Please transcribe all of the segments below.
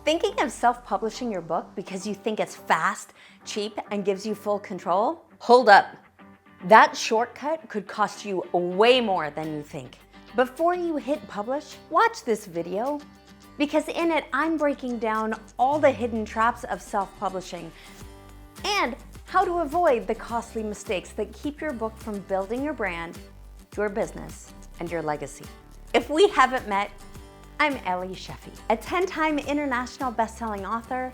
Thinking of self-publishing your book because you think it's fast, cheap, and gives you full control? Hold up. That shortcut could cost you way more than you think. Before you hit publish, watch this video, because in it I'm breaking down all the hidden traps of self-publishing and how to avoid the costly mistakes that keep your book from building your brand, your business, and your legacy. If we haven't met, I'm Ellie Shefi, a 10-time international best-selling author,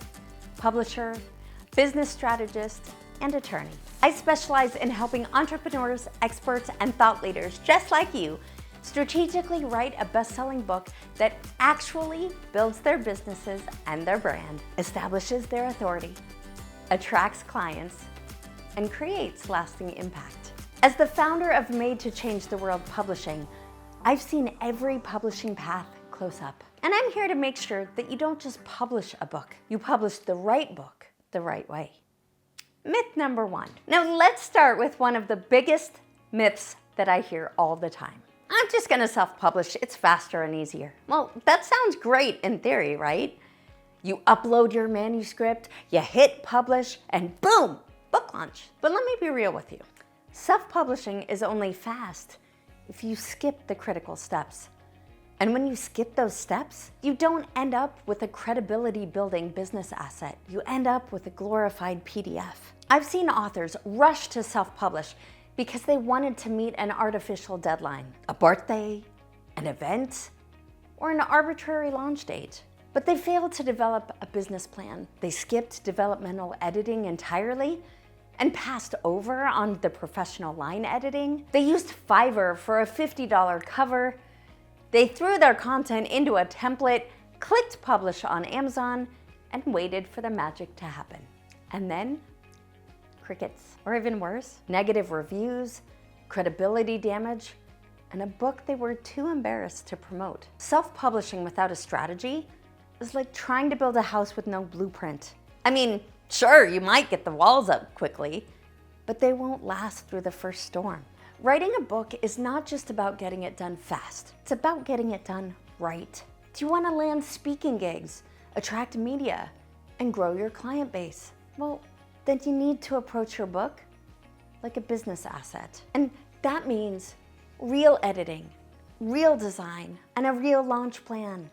publisher, business strategist, and attorney. I specialize in helping entrepreneurs, experts, and thought leaders just like you strategically write a best-selling book that actually builds their businesses and their brand, establishes their authority, attracts clients, and creates lasting impact. As the founder of Made to Change the World Publishing, I've seen every publishing path close up. And I'm here to make sure that you don't just publish a book, you publish the right book the right way. Myth number 1. Now let's start with one of the biggest myths that I hear all the time. I'm just gonna self-publish, it's faster and easier. Well, that sounds great in theory, right? You upload your manuscript, you hit publish, and boom, book launch. But let me be real with you. Self-publishing is only fast if you skip the critical steps. And when you skip those steps, you don't end up with a credibility building business asset. You end up with a glorified PDF. I've seen authors rush to self-publish because they wanted to meet an artificial deadline, a birthday, an event, or an arbitrary launch date. But they failed to develop a business plan. They skipped developmental editing entirely and passed over on the professional line editing. They used Fiverr for a $50 cover. They threw their content into a template, clicked publish on Amazon, and waited for the magic to happen. And then, crickets. Or even worse, negative reviews, credibility damage, and a book they were too embarrassed to promote. Self-publishing without a strategy is like trying to build a house with no blueprint. I mean, sure, you might get the walls up quickly, but they won't last through the first storm. Writing a book is not just about getting it done fast. It's about getting it done right. Do you want to land speaking gigs, attract media, and grow your client base? Well, then you need to approach your book like a business asset. And that means real editing, real design, and a real launch plan.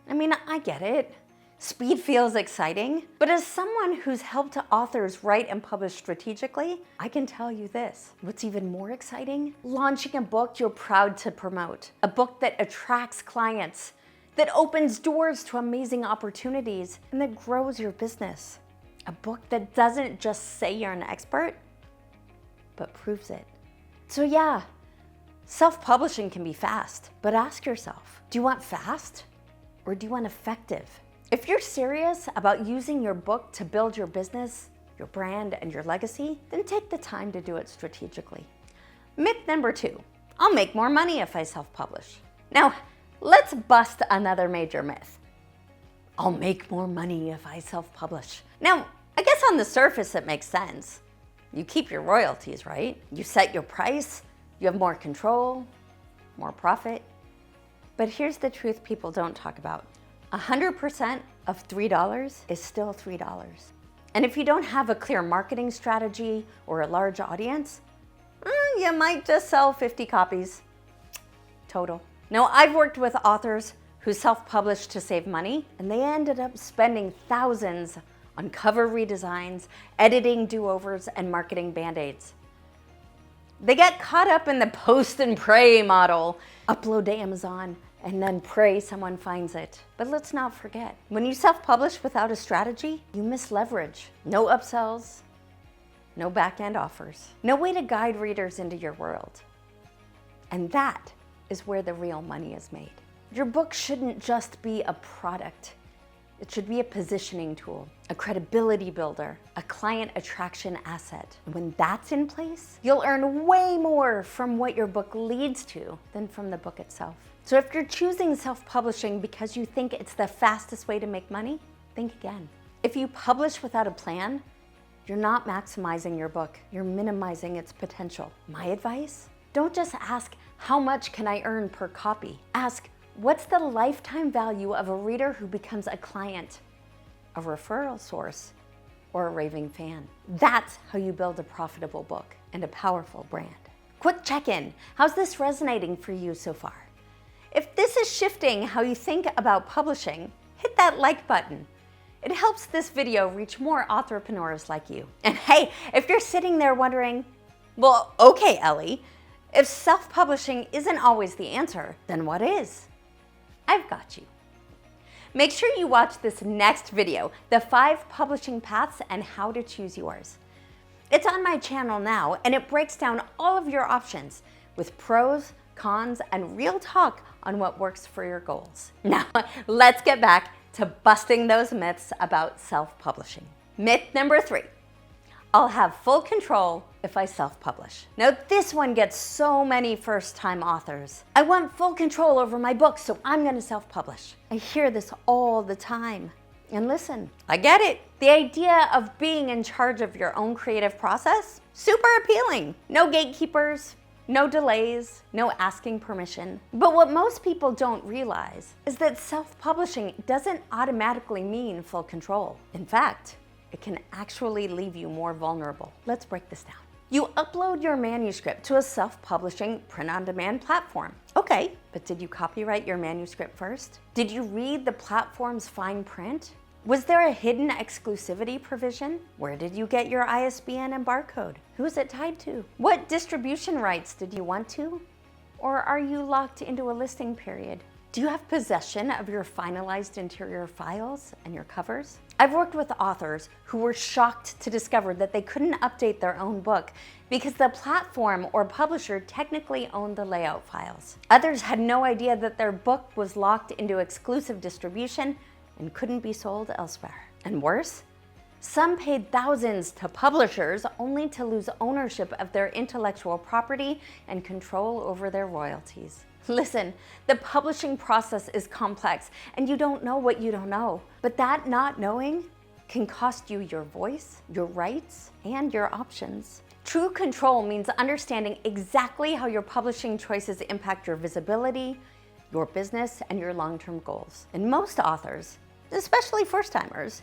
I mean, I get it. Speed feels exciting, but as someone who's helped authors write and publish strategically, I can tell you this. What's even more exciting? Launching a book you're proud to promote. A book that attracts clients, that opens doors to amazing opportunities, and that grows your business. A book that doesn't just say you're an expert, but proves it. So yeah, self-publishing can be fast, but ask yourself, do you want fast or do you want effective? If you're serious about using your book to build your business, your brand, and your legacy, then take the time to do it strategically. Myth number 2, I'll make more money if I self-publish. Now, let's bust another major myth. I'll make more money if I self-publish. Now, I guess on the surface it makes sense. You keep your royalties, right? You set your price, you have more control, more profit. But here's the truth people don't talk about. 100% of $3 is still $3. And if you don't have a clear marketing strategy or a large audience, you might just sell 50 copies total. Now, I've worked with authors who self-published to save money, and they ended up spending thousands on cover redesigns, editing do-overs, and marketing band-aids. They get caught up in the post and pray model, upload to Amazon, and then pray someone finds it. But let's not forget, when you self-publish without a strategy, you miss leverage. No upsells, no back-end offers, no way to guide readers into your world. And that is where the real money is made. Your book shouldn't just be a product. It should be a positioning tool, a credibility builder, a client attraction asset. And when that's in place, you'll earn way more from what your book leads to than from the book itself. So if you're choosing self-publishing because you think it's the fastest way to make money, think again. If you publish without a plan, you're not maximizing your book, you're minimizing its potential. My advice? Don't just ask, how much can I earn per copy? Ask, What's the lifetime value of a reader who becomes a client, a referral source, or a raving fan? That's how you build a profitable book and a powerful brand. Quick check-in. How's this resonating for you so far? If this is shifting how you think about publishing, hit that like button. It helps this video reach more authorpreneurs like you. And hey, if you're sitting there wondering, well, okay, Ellie, if self-publishing isn't always the answer, then what is? I've got you. Make sure you watch this next video, the 5 publishing paths and how to choose yours. It's on my channel now, and it breaks down all of your options with pros, cons, and real talk on what works for your goals. Now, let's get back to busting those myths about self-publishing. Myth number 3, I'll have full control if I self-publish. Now, this one gets so many first-time authors. I want full control over my book, so I'm gonna self-publish. I hear this all the time. And listen, I get it. The idea of being in charge of your own creative process, super appealing. No gatekeepers, no delays, no asking permission. But what most people don't realize is that self-publishing doesn't automatically mean full control. In fact, it can actually leave you more vulnerable. Let's break this down. You upload your manuscript to a self-publishing print-on-demand platform. Okay, but did you copyright your manuscript first? Did you read the platform's fine print? Was there a hidden exclusivity provision? Where did you get your ISBN and barcode? Who is it tied to? What distribution rights did you want to? Or are you locked into a listing period? Do you have possession of your finalized interior files and your covers? I've worked with authors who were shocked to discover that they couldn't update their own book because the platform or publisher technically owned the layout files. Others had no idea that their book was locked into exclusive distribution and couldn't be sold elsewhere. And worse, some paid thousands to publishers only to lose ownership of their intellectual property and control over their royalties. Listen, the publishing process is complex and you don't know what you don't know. But that not knowing can cost you your voice, your rights, and your options. True control means understanding exactly how your publishing choices impact your visibility, your business, and your long-term goals. And most authors, especially first-timers,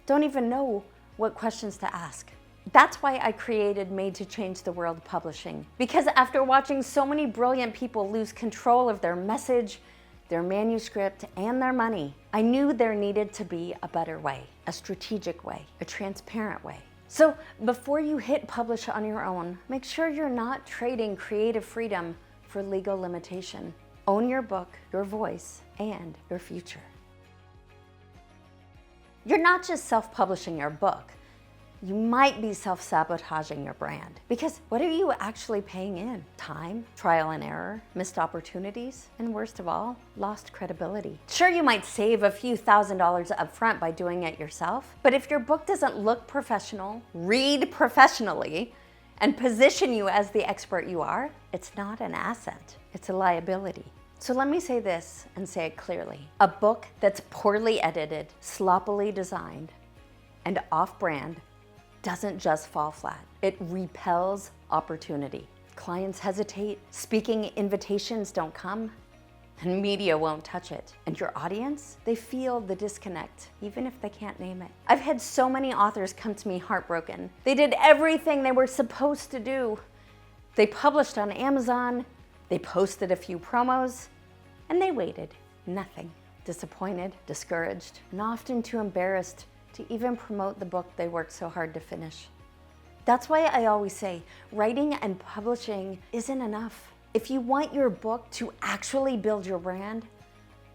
don't even know what questions to ask. That's why I created Made to Change the World Publishing. Because after watching so many brilliant people lose control of their message, their manuscript, and their money, I knew there needed to be a better way, a strategic way, a transparent way. So before you hit publish on your own, make sure you're not trading creative freedom for legal limitation. Own your book, your voice, and your future. You're not just self-publishing your book. You might be self-sabotaging your brand. Because what are you actually paying in? Time, trial and error, missed opportunities, and worst of all, lost credibility. Sure, you might save a few $1,000s up front by doing it yourself, but if your book doesn't look professional, read professionally, and position you as the expert you are, it's not an asset, it's a liability. So let me say this and say it clearly. A book that's poorly edited, sloppily designed, and off-brand doesn't just fall flat. It repels opportunity. Clients hesitate, speaking invitations don't come, and media won't touch it. And your audience, they feel the disconnect, even if they can't name it. I've had so many authors come to me heartbroken. They did everything they were supposed to do. They published on Amazon, they posted a few promos, and they waited. Nothing. Disappointed, discouraged, and often too embarrassed to even promote the book they worked so hard to finish. That's why I always say, writing and publishing isn't enough. If you want your book to actually build your brand,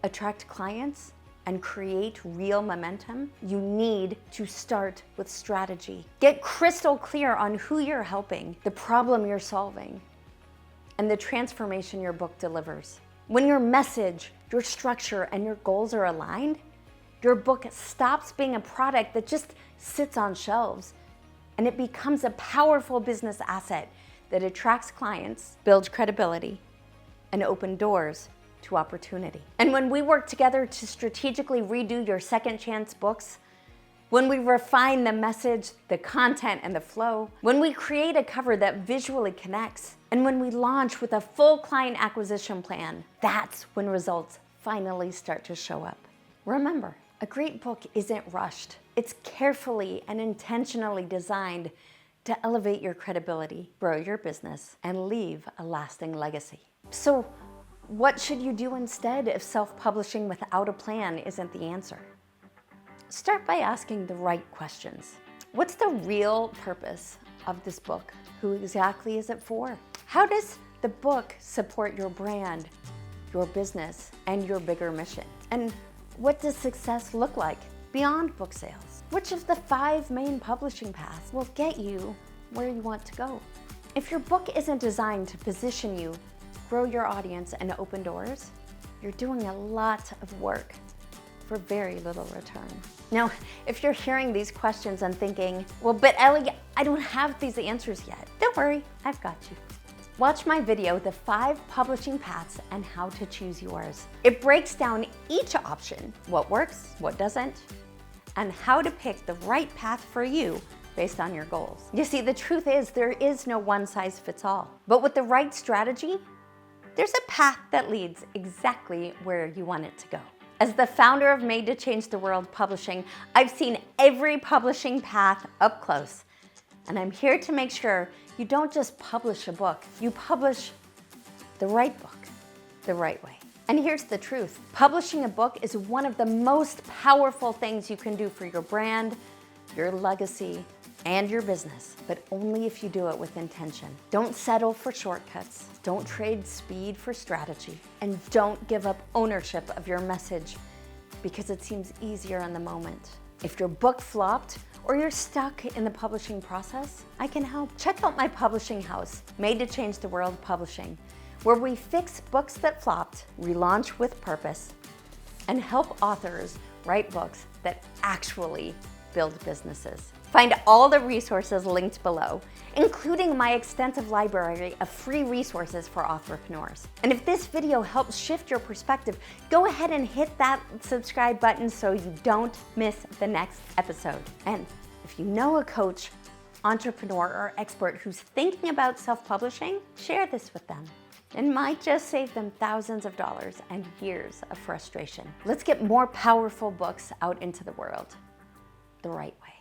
attract clients, and create real momentum, you need to start with strategy. Get crystal clear on who you're helping, the problem you're solving, and the transformation your book delivers. When your message, your structure, and your goals are aligned, your book stops being a product that just sits on shelves, and it becomes a powerful business asset that attracts clients, builds credibility, and opens doors to opportunity. And when we work together to strategically redo your second chance books, when we refine the message, the content, and the flow, when we create a cover that visually connects, and when we launch with a full client acquisition plan, that's when results finally start to show up. Remember, a great book isn't rushed. It's carefully and intentionally designed to elevate your credibility, grow your business, and leave a lasting legacy. So, what should you do instead if self-publishing without a plan isn't the answer? Start by asking the right questions. What's the real purpose of this book? Who exactly is it for? How does the book support your brand, your business, and your bigger mission? And what does success look like beyond book sales? Which of the 5 main publishing paths will get you where you want to go? If your book isn't designed to position you, grow your audience, and open doors, you're doing a lot of work for very little return. Now, if you're hearing these questions and thinking, well, but Ellie, I don't have these answers yet. Don't worry, I've got you. Watch my video, The 5 Publishing Paths and How to Choose Yours. It breaks down each option, what works, what doesn't, and how to pick the right path for you based on your goals. You see, the truth is there is no one size fits all. But with the right strategy, there's a path that leads exactly where you want it to go. As the founder of Made to Change the World Publishing, I've seen every publishing path up close. And I'm here to make sure you don't just publish a book, you publish the right book, the right way. And here's the truth. Publishing a book is one of the most powerful things you can do for your brand, your legacy, and your business, but only if you do it with intention. Don't settle for shortcuts. Don't trade speed for strategy. And don't give up ownership of your message because it seems easier in the moment. If your book flopped or you're stuck in the publishing process, I can help. Check out my publishing house, Made to Change the World Publishing, where we fix books that flopped, relaunch with purpose, and help authors write books that actually build businesses. Find all the resources linked below, including my extensive library of free resources for entrepreneurs. And if this video helps shift your perspective, go ahead and hit that subscribe button so you don't miss the next episode. And if you know a coach, entrepreneur, or expert who's thinking about self-publishing, share this with them. It might just save them thousands of dollars and years of frustration. Let's get more powerful books out into the world the right way.